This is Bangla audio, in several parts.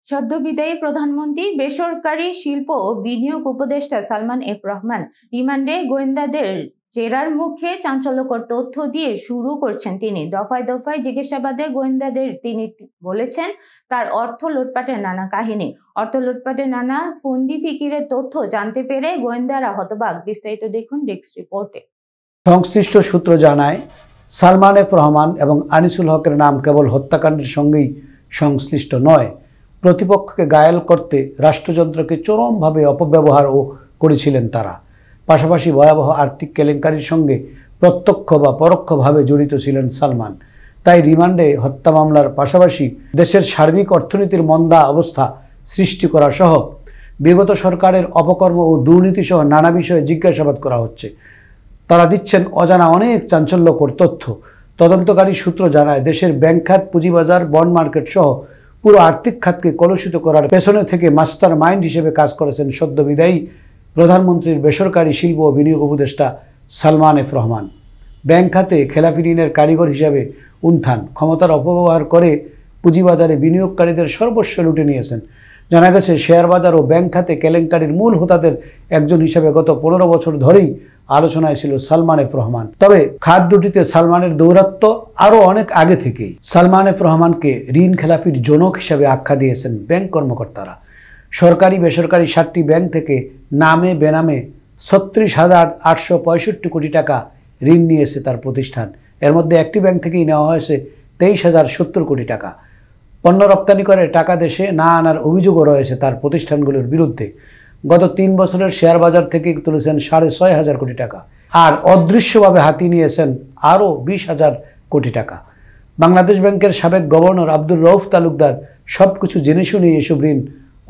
সদ্য বিদায়ী প্রধানমন্ত্রী বেসরকারি শিল্প ও বিনিয়োগ উপদেষ্টা সালমান এফ রহমান রিমান্ডে গোয়েন্দাদের জেরার মুখে চাঞ্চল্যকর তথ্য দিয়ে শুরু করছেন তিনি। দফায় দফায় জিজ্ঞাসাবাদে গোয়েন্দাদের তিনি বলেছেন তার অর্থ লুটপাটের নানা কাহিনী, অর্থ লুটপাটের নানা ফন্দি ফিকিরের তথ্য জানতে পেরে গোয়েন্দারা হতবাক। বিস্তারিত দেখুন ডেস্ক রিপোর্টে। সংশ্লিষ্ট সূত্র জানায়, সালমান এফ রহমান এবং আনিসুল হকের নাম কেবল হত্যাকাণ্ডের সঙ্গেই সংশ্লিষ্ট নয়, প্রতিপক্ষকে ঘায়েল করতে রাষ্ট্রযন্ত্রকে চরমভাবে অপব্যবহারও করেছিলেন তারা। পাশাপাশি ভয়াবহ আর্থিক কেলেঙ্কারির সঙ্গে প্রত্যক্ষ বা পরোক্ষভাবে জড়িত ছিলেন সালমান। তাই রিমান্ডে হত্যা মামলার পাশাপাশি দেশের সার্বিক অর্থনীতির মন্দা অবস্থা সৃষ্টি করা সহ বিগত সরকারের অপকর্ম ও দুর্নীতিসহ নানা বিষয়ে জিজ্ঞাসাবাদ করা হচ্ছে। তারা দিচ্ছেন অজানা অনেক চাঞ্চল্যকর তথ্য। তদন্তকারী সূত্র জানায়, দেশের ব্যাংক খাত, পুঁজিবাজার, বন্ড মার্কেট সহ পুরো আর্থিক খাতকে কলুষিত করার পেছনে থেকে মাস্টার মাইন্ড হিসেবে কাজ করেছেন সদ্য বিদায়ী প্রধানমন্ত্রীর বেসরকারি শিল্প ও বিনিয়োগ উপদেষ্টা সালমান এফ রহমান। ব্যাংক খাতে খেলাপি ঋণের কারিগর হিসাবে উত্থান, ক্ষমতার অপব্যবহার করে পুঁজিবাজারে বিনিয়োগকারীদের সর্বস্ব লুটে নিয়েছেন। জানা গেছে, শেয়ার বাজার ও ব্যাংক খাতে কেলেঙ্কারির মূল হোতাদের একজন হিসাবে গত 15 বছর ধরেই আলোচনায় ছিল সালমান এফ রহমান। তবে খাত দুটিতে সালমানের দৌরাত্ম্য আরও অনেক আগে থেকেই। সালমান এফ রহমানকে ঋণ খেলাপির জনক হিসাবে আখ্যা দিয়েছেন ব্যাংক কর্মকর্তারা। সরকারি বেসরকারি 7টি ব্যাংক থেকে নামে বেনামে 36,865 কোটি টাকা ঋণ নিয়েছে তার প্রতিষ্ঠান। এর মধ্যে একটি ব্যাংক থেকেই নেওয়া হয়েছে 23,070 কোটি টাকা। পণ্য রপ্তানি করে টাকা দেশে না আনার অভিযোগও রয়েছে তার প্রতিষ্ঠানগুলোর বিরুদ্ধে। গত 3 বছরের শেয়ার বাজার থেকে তুলেছেন 6,500 কোটি টাকা, আর অদৃশ্যভাবে হাতিয়ে নিয়েছেন আরও 20,000 কোটি টাকা। বাংলাদেশ ব্যাংকের সাবেক গভর্নর আব্দুর রউফ তালুকদার সব কিছু জেনে শুনে এসব ঋণ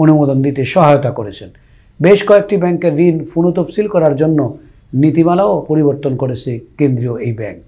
অনুমোদন দিতে সহায়তা করেছেন। বেশ কয়েকটি ব্যাংকের ঋণ পুনঃতফসিল করার জন্য নীতিমালাও পরিবর্তন করেছে কেন্দ্রীয় এই ব্যাংক।